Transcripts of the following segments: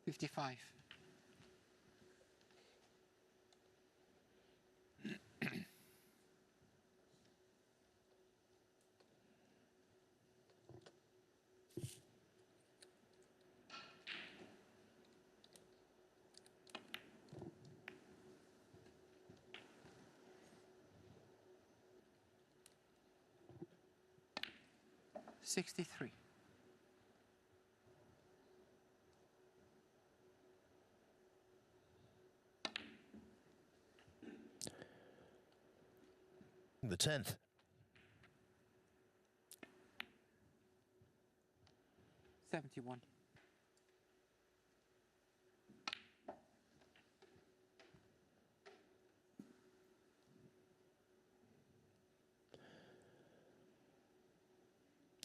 55. $63. The 10th. $71.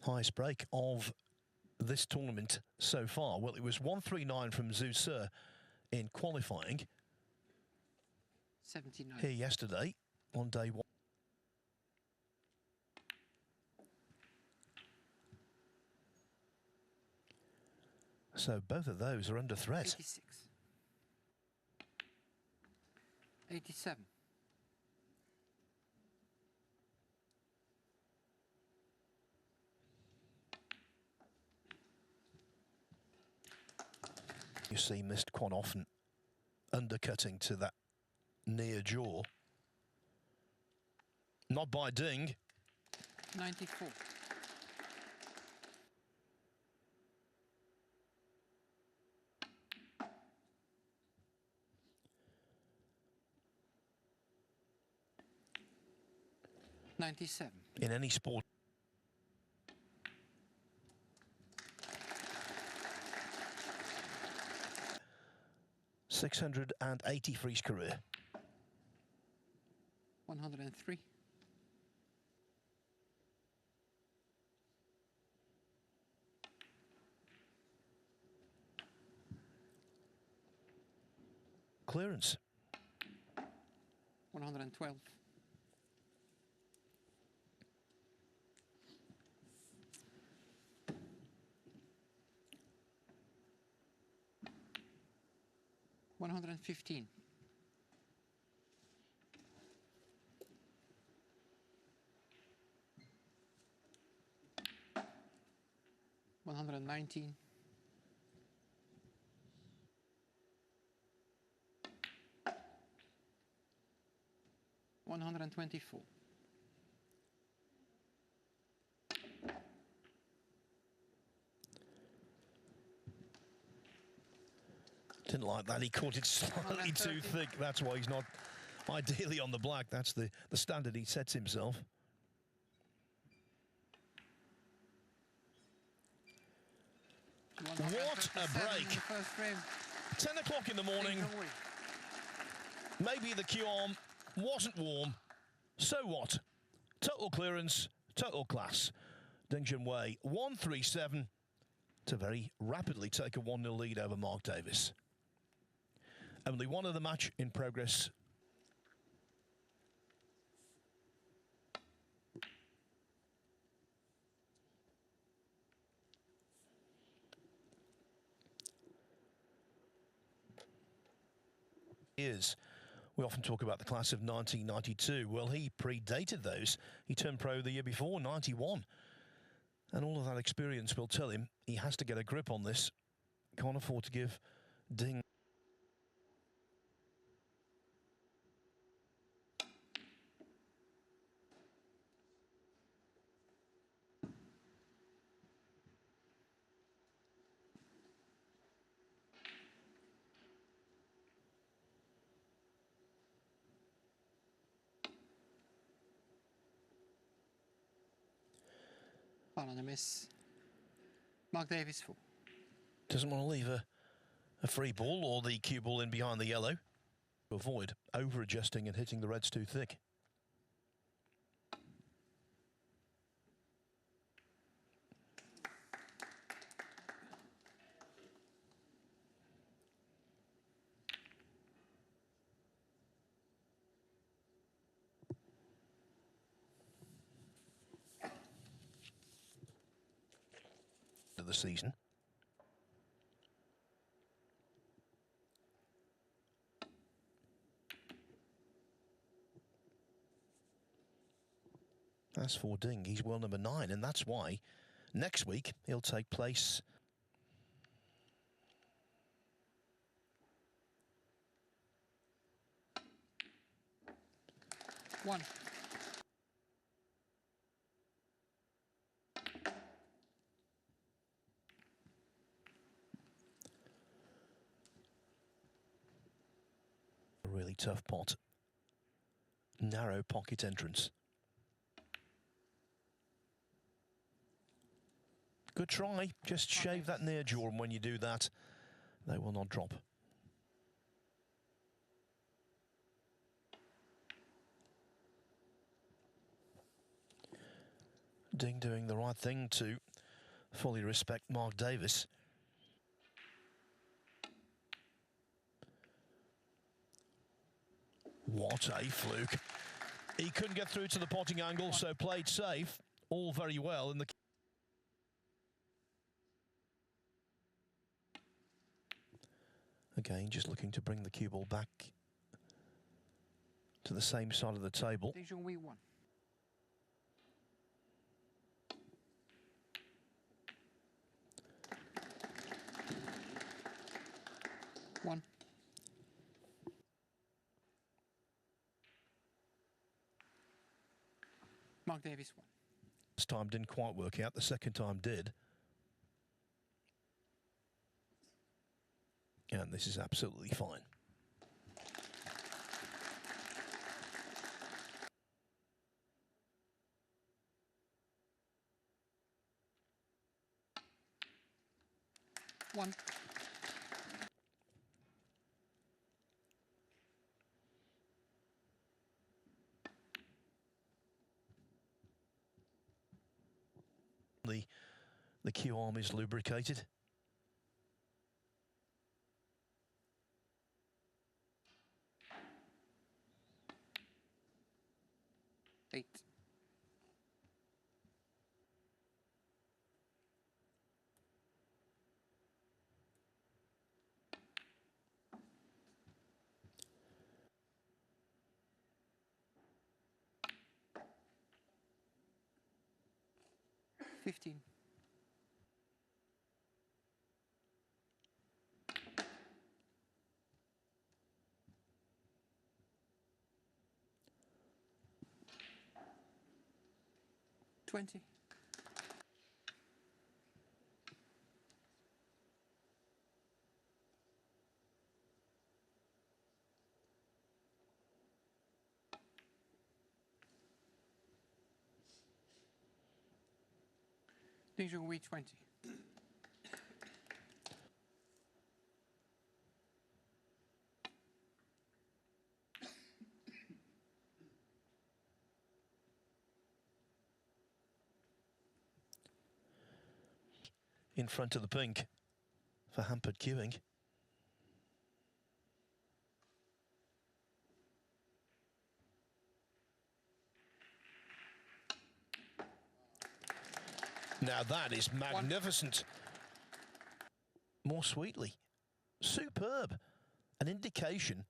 Highest break of this tournament so far. Well, it was 139 from Zhu Se in qualifying 79. here yesterday on day one. So both of those are under threat. 86. 87. You see missed quite often, undercutting to that near jaw. Not by Ding. 94. $97. In any sport. $680 for his career. 103. Clearance. 112. $115. $119. $124. Didn't like that. He caught it slightly too thick. That's why he's not ideally on the black. That's the standard he sets himself. What a break. 10 o'clock in the morning. Maybe the cue arm wasn't warm. So what? Total clearance, total class. Ding Junhui, 137 to very rapidly take a 1-0 lead over Mark Davis. Only one other match in progress. We often talk about the class of 1992. Well, he predated those. He turned pro the year before, 91. And all of that experience will tell him he has to get a grip on this. Can't afford to give Ding. On a miss. Mark Davis 4. Doesn't want to leave a free ball or the cue ball in behind the yellow. To avoid over-adjusting and hitting the reds too thick. Of the season. As for Ding, he's world number 9, and that's why next week he'll take place. One. A really tough pot. Narrow pocket entrance. Good try. Just shave that near jaw, and when you do that, they will not drop. Ding doing the right thing to fully respect Mark Davis. What a fluke. He couldn't get through to the potting angle, so played safe. All very well in the... Again, just looking to bring the cue ball back to the same side of the table. Junhui 1. One. Mark Davis 1. This time didn't quite work out. The second time did. And this is absolutely fine. One. The cue arm is lubricated. Eight. $15. 20. Junhui 20. In front of the pink for hampered queuing. Now that is magnificent. More sweetly. Superb. An indication.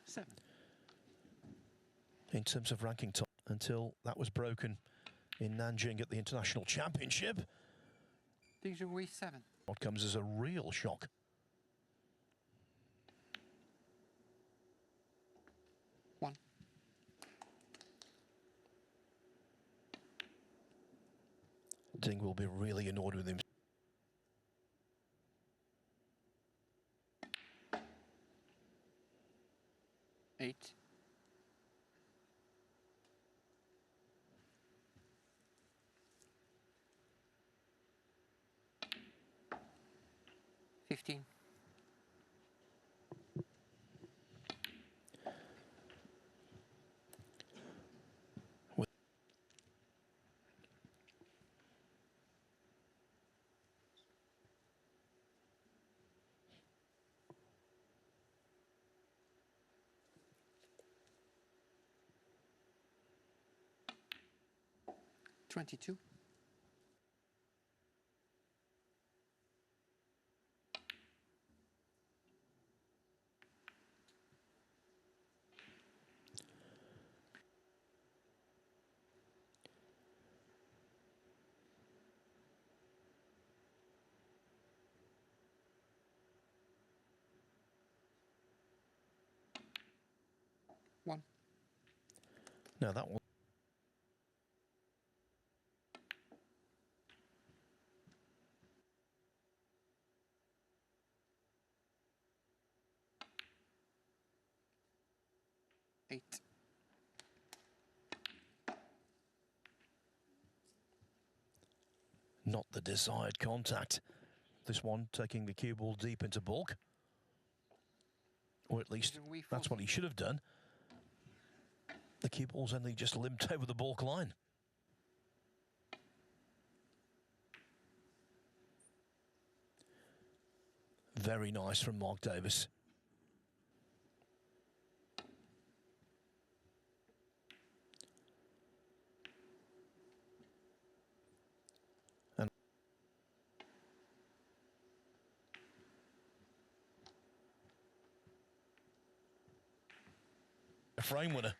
Seven. In terms of ranking top, until that was broken in Nanjing at the International Championship. Junhui 7. What comes as a real shock. One. Ding will be really annoyed with him. Eight. $15. 22. One. Now that one. Eight. Not the desired contact. This one taking the cue ball deep into bulk. Or at least Junhui that's what he should have done. The cue ball's only just limped over the bulk line. Very nice from Mark Davis. And a frame winner.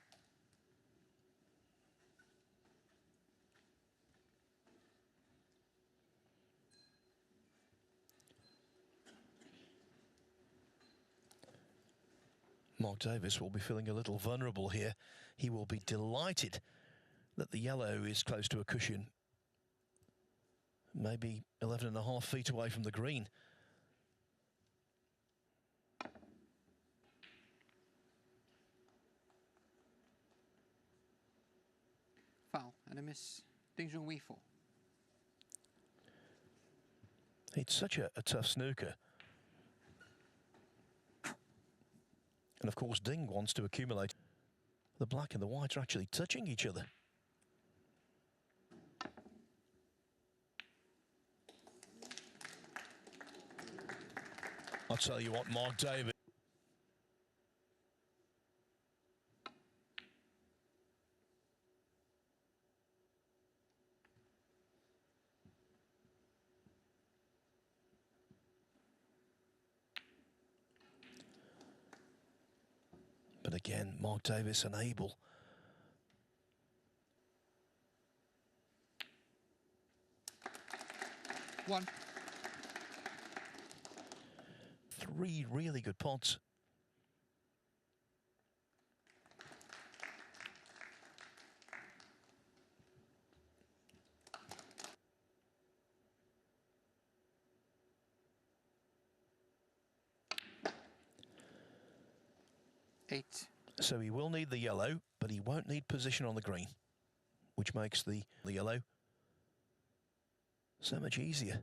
Mark Davis will be feeling a little vulnerable here. He will be delighted that the yellow is close to a cushion. Maybe 11.5 feet away from the green. Foul and a miss. Junhui 4. It's such a tough snooker. And of course, Ding wants to accumulate. The black and the white are actually touching each other. I'll tell you what, Mark Davis. But again, Mark Davis unable. One. 3 really good pots. Eight. So he will need the yellow, but he won't need position on the green, which makes the yellow so much easier.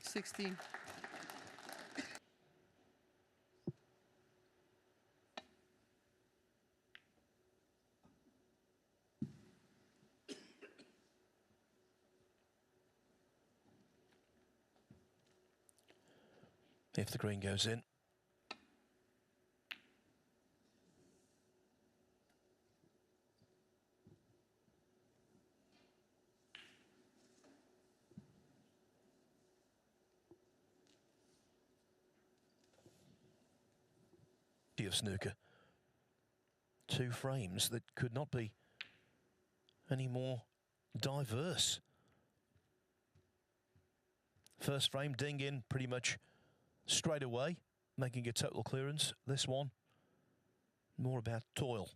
$16. If the green goes in. Of snooker. 2 frames that could not be any more diverse. First frame, Ding in pretty much straight away, making a total clearance. This one, more about toil.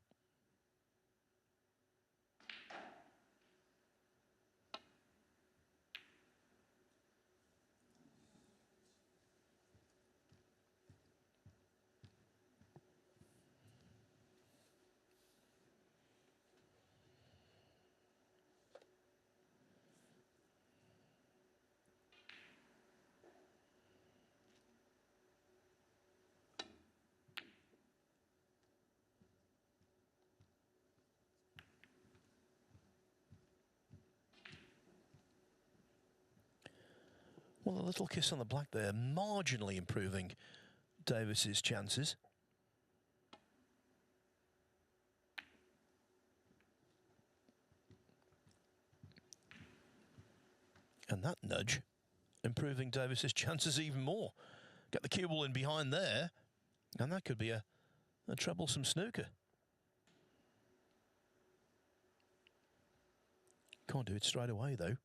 Well, a little kiss on the black there, marginally improving Davis's chances. And that nudge improving Davis's chances even more. Get the cue ball in behind there, and that could be a troublesome snooker. Can't do it straight away, though.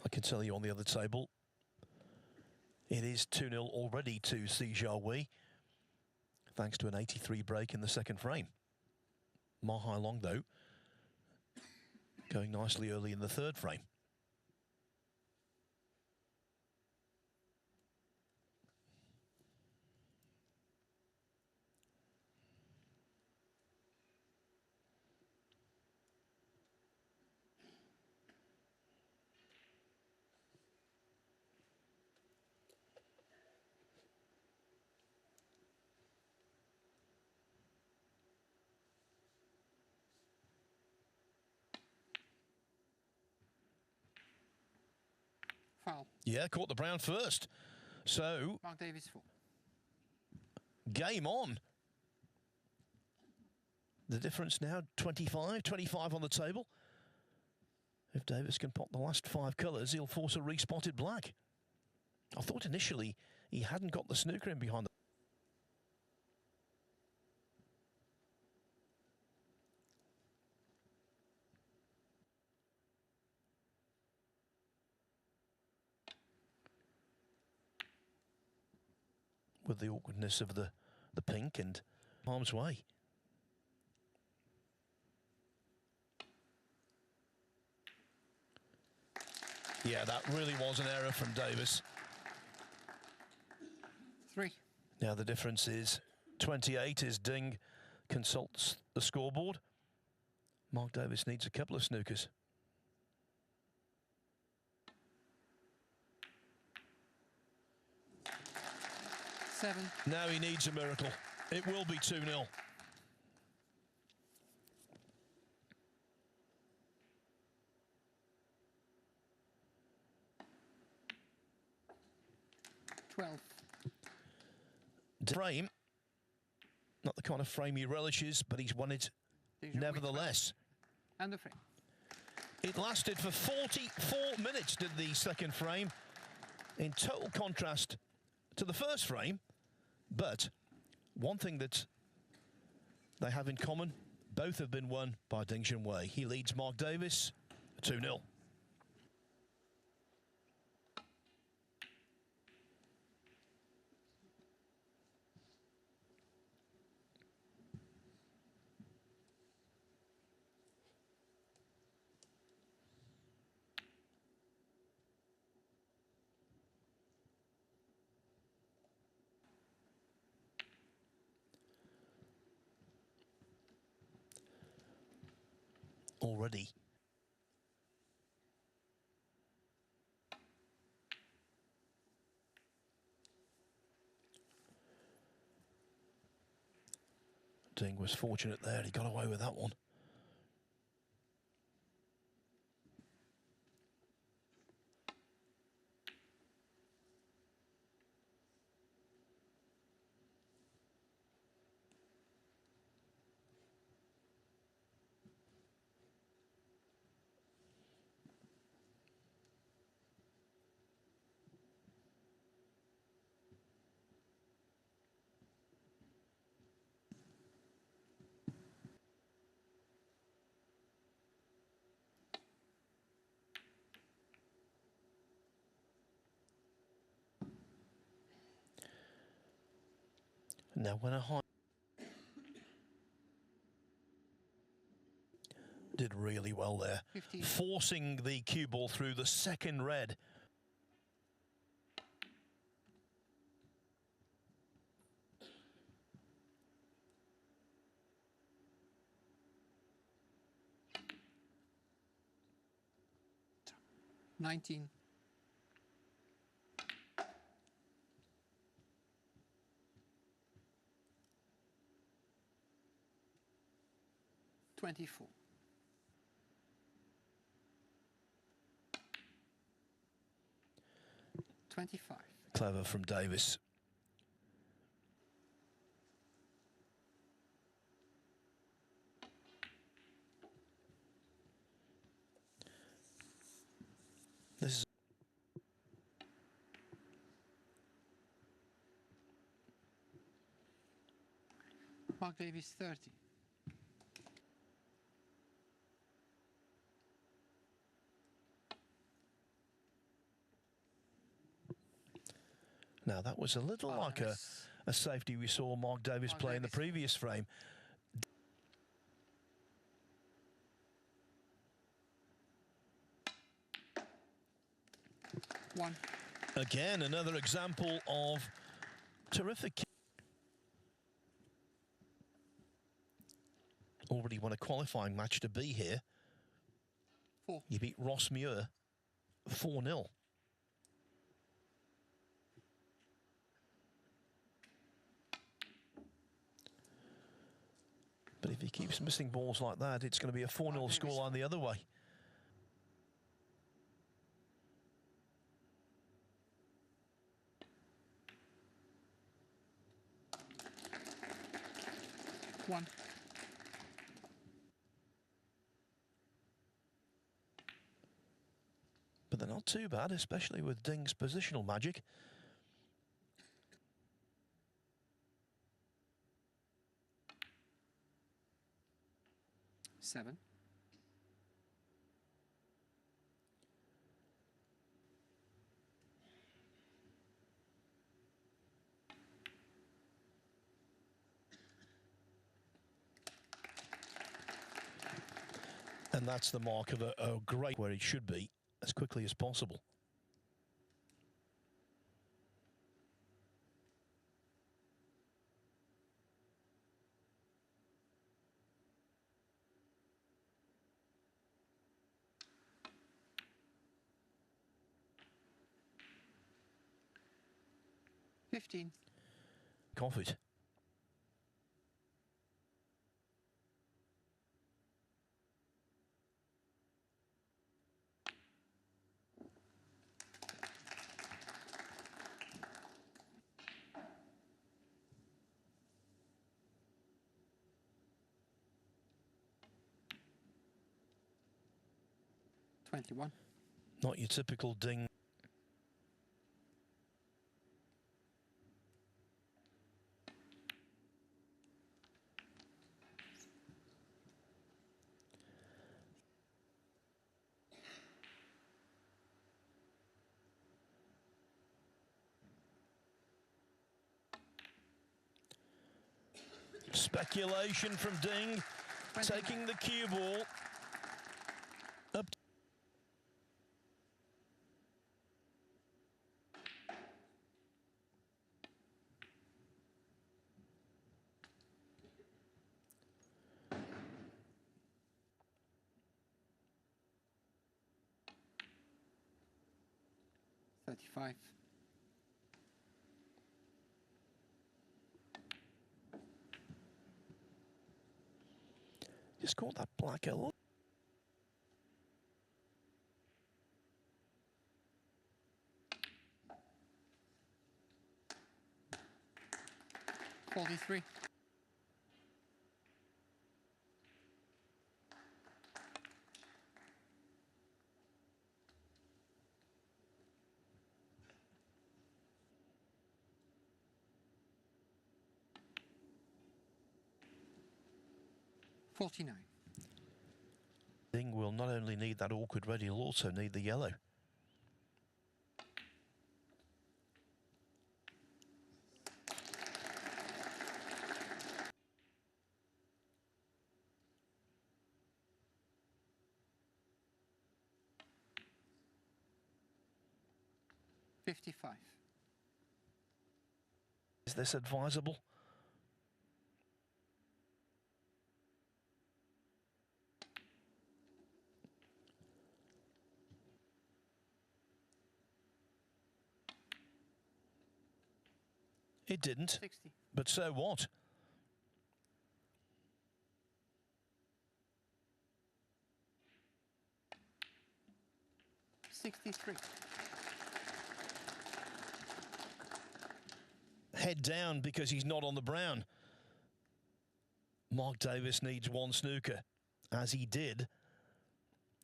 I can tell you on the other table, it is 2-0 already to Junhui, thanks to an 83 break in the second frame. Ma Hai Long, though, going nicely early in the third frame. Foul. Yeah, caught the brown first. So, Mark Davis full. game on. The difference now, 25 on the table. If Davis can pop the last 5 colours, he'll force a respotted black. I thought initially he hadn't got the snooker in behind the... with the awkwardness of the pink and harm's way. Yeah, that really was an error from Davis. 3. Now the difference is 28 as Ding consults the scoreboard. Mark Davis needs a couple of snookers. Seven. Now he needs a miracle. It will be 2-0. Frame, not the kind of frame he relishes, but he's won it nevertheless. And the frame. It lasted for 44 minutes, did the second frame, in total contrast to the first frame. But one thing that they have in common, both have been won by Ding Junhui. He leads Mark Davis 2-0. Already. Ding was fortunate there, he got away with that one. Now when a high really well there. 15. Forcing the cue ball through the second red. $19. 24. 25. Clever from Davis. This is Mark Davis 30. now that was a little like a safety we saw Mark Davis play in the previous frame. One. Again, another example of terrific. Already won a qualifying match to be here. 4. You beat Ross Muir 4-0. But if he keeps missing balls like that, it's going to be a 4-0 scoreline the other way. One. But they're not too bad, especially with Ding's positional magic. Seven. And that's the mark of a great where it should be as quickly as possible. $15. Coveted. $21. Not your typical Ding. Speculation from Ding, 29. taking the cue ball up. $35. Just caught that black hole. $43. $49. Ding will not only need that awkward red, he'll also need the yellow. 55. Is this advisable? It didn't. 60. But so what? $63. Head down because he's not on the brown. Mark Davis needs one snooker, as he did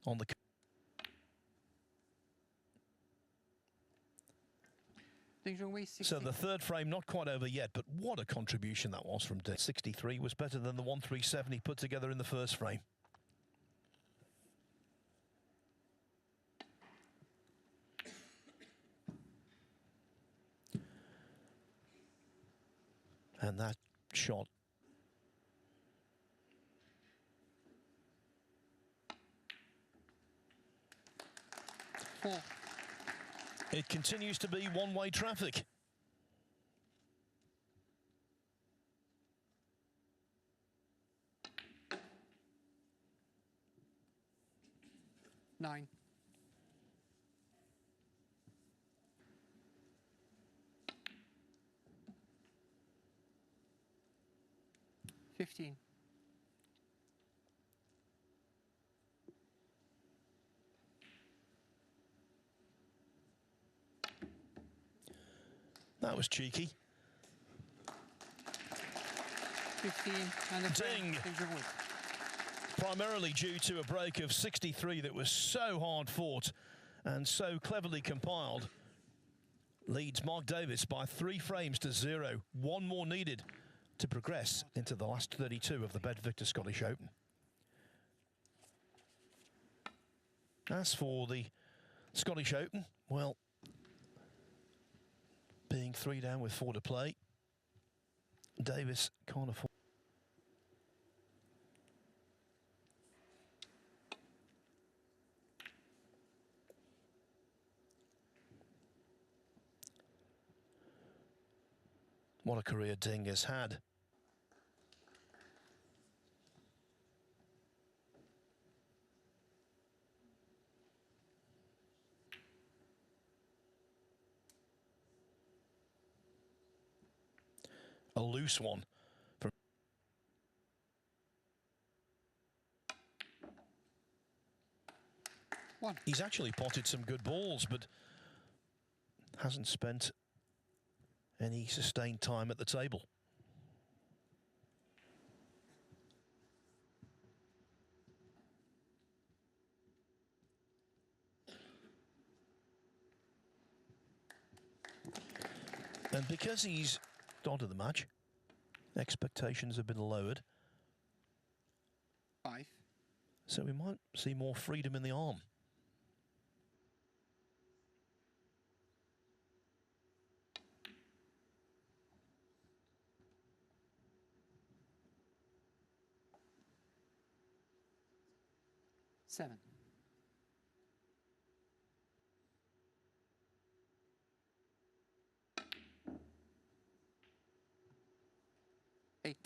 on the... Junhui, 60. So the third frame not quite over yet, but what a contribution that was from Davis. 63 was better than the 137 he put together in the first frame. And that shot. Four. It continues to be one-way traffic. Nine. $15. That was cheeky. 15 and a Ding. Primarily due to a break of 63 that was so hard fought and so cleverly compiled. Leads Mark Davis by 3 frames to 0. One more needed to progress into the last 32 of the Bet Victor Scottish Open. As for the Scottish Open, well, being 3 down with 4 to play, Davis can't afford. What a career Ding has had. A loose one. One. He's actually potted some good balls, but hasn't spent any sustained time at the table. And because he's started the match, expectations have been lowered. 5. So we might see more freedom in the arm. Seven. Eight.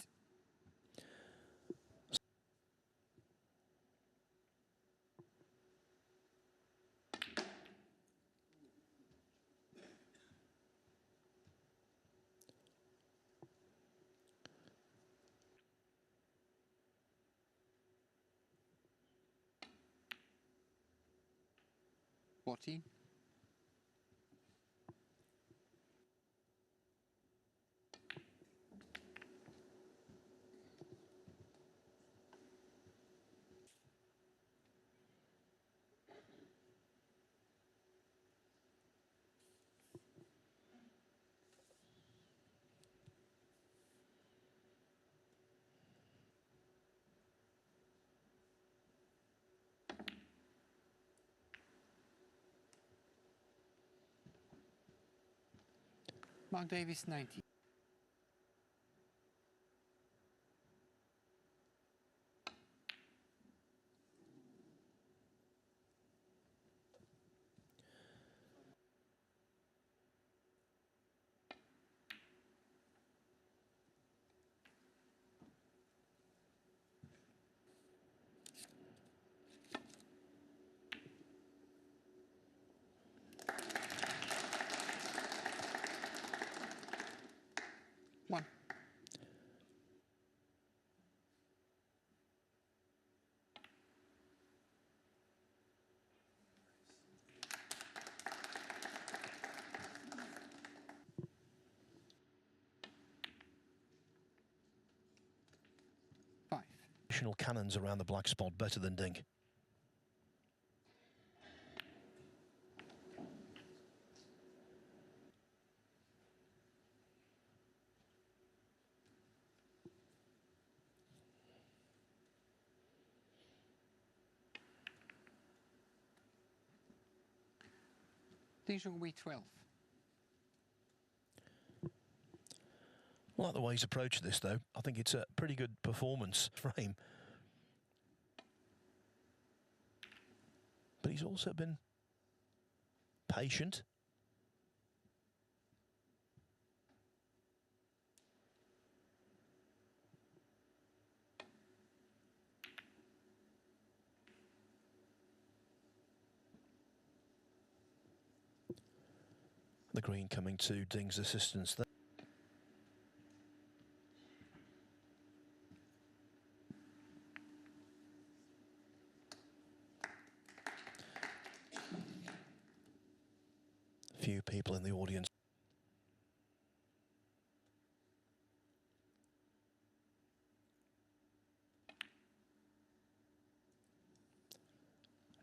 $14. Mark Davis, 90. traditional cannons around the black spot better than Dink. Junhui 12. I like the way he's approached this, though. I think it's a pretty good performance frame. But he's also been patient. The green coming to Ding's assistance there. Few people in the audience.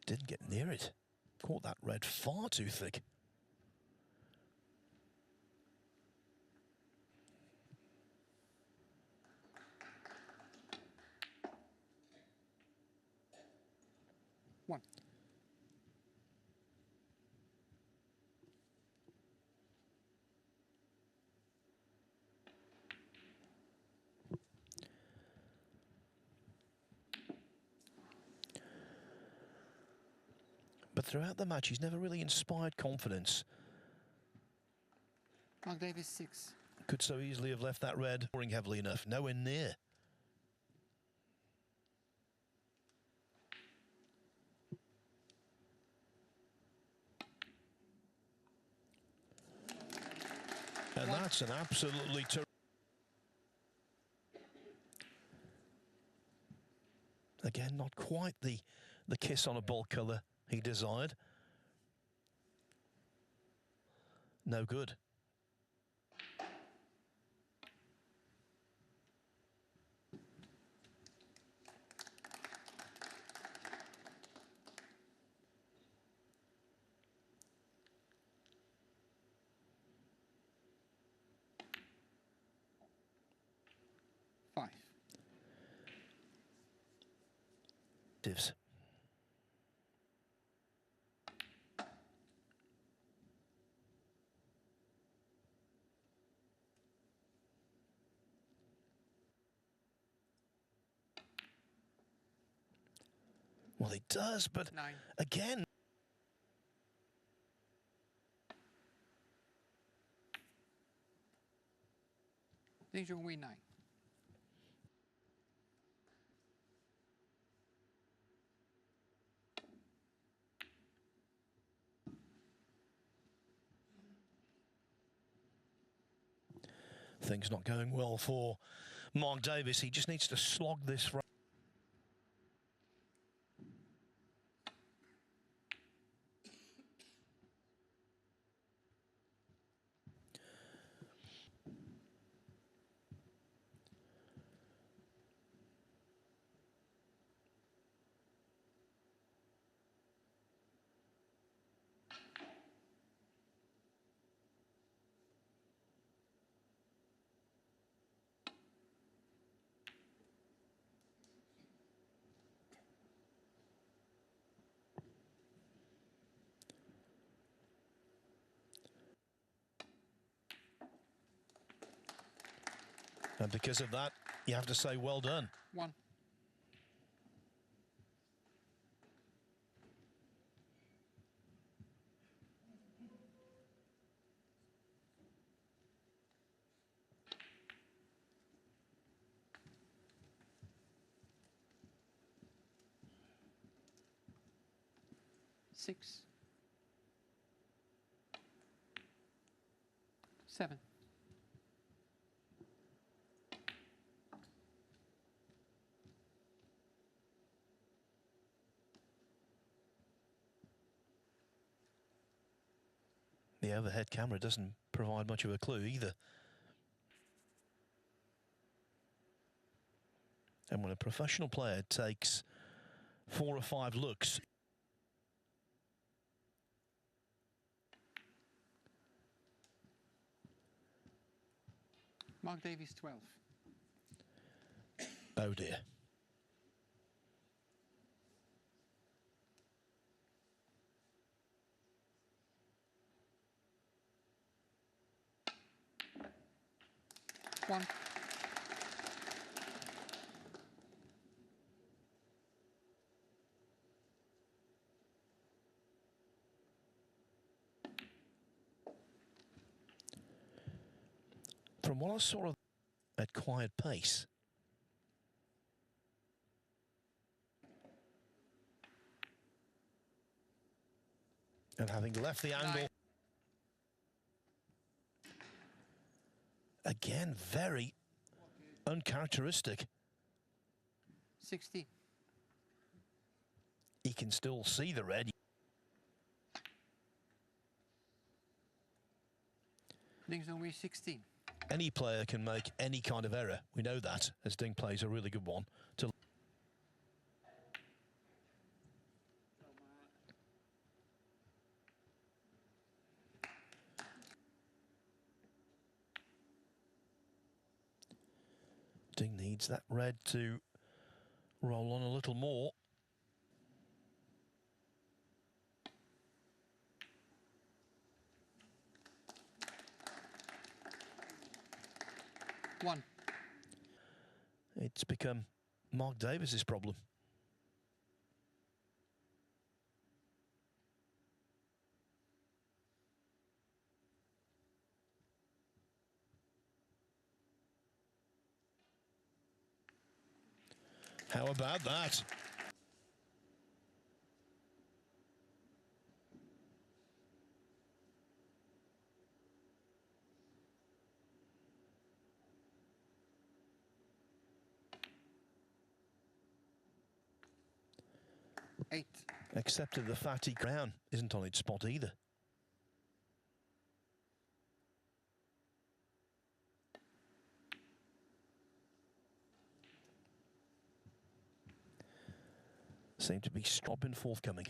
Didn't get near it. Caught that red far too thick. One. But throughout the match, he's never really inspired confidence. Mark Davis 6. Could so easily have left that red scoring heavily enough. Nowhere near. And that's an absolutely terrific. Again, not quite the kiss on a ball colour he desired. No good. Five. Divs. Well, he does, but 9. again. Junhui 9. Things not going well for Mark Davis. He just needs to slog this right. And because of that, you have to say well done. 1. Six. 7. The overhead camera doesn't provide much of a clue either. And when a professional player takes 4 or 5 looks, Mark Davies 12. oh dear. One. From what I saw of at quiet pace, and having left the angle, 9. again, very uncharacteristic. 60. He can still see the red. Ding's only 16. Any player can make any kind of error. We know that, as Ding plays a really good one. Ding needs that red to roll on a little more. One. It's become Mark Davis's problem. How about that? Eight. Except the fatty crown isn't on its spot either. Seem to be stopping forthcoming.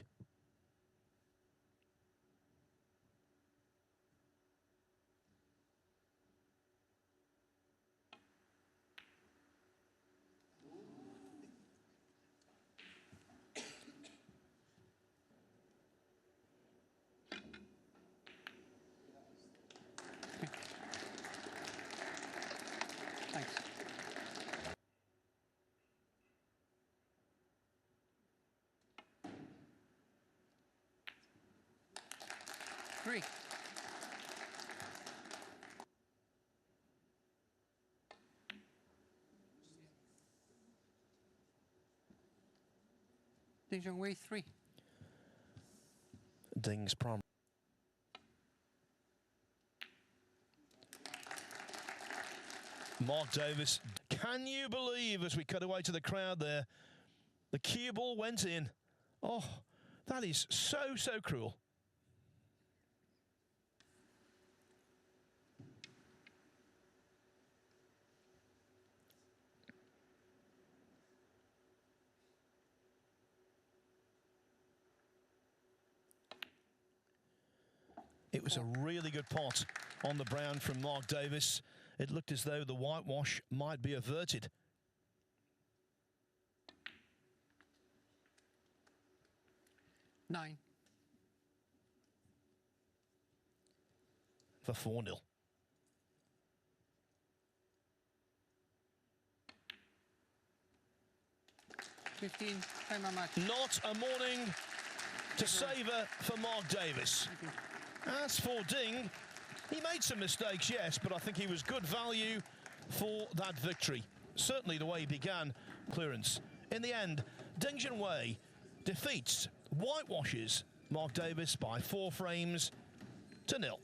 Thanks. 3. Ding Junhui 3. Ding's prom. Mark Davis, can you believe, as we cut away to the crowd there, the cue ball went in. Oh, that is so cruel. It was a really good pot on the brown from Mark Davis. It looked as though the whitewash might be averted. Nine. For 4-0. Time match. Not a morning to savour for Mark Davis. As for Ding, he made some mistakes, yes, but I think he was good value for that victory. Certainly the way he began clearance. In the end, Ding Junhui defeats, whitewashes Mark Davis by 4 frames to 0.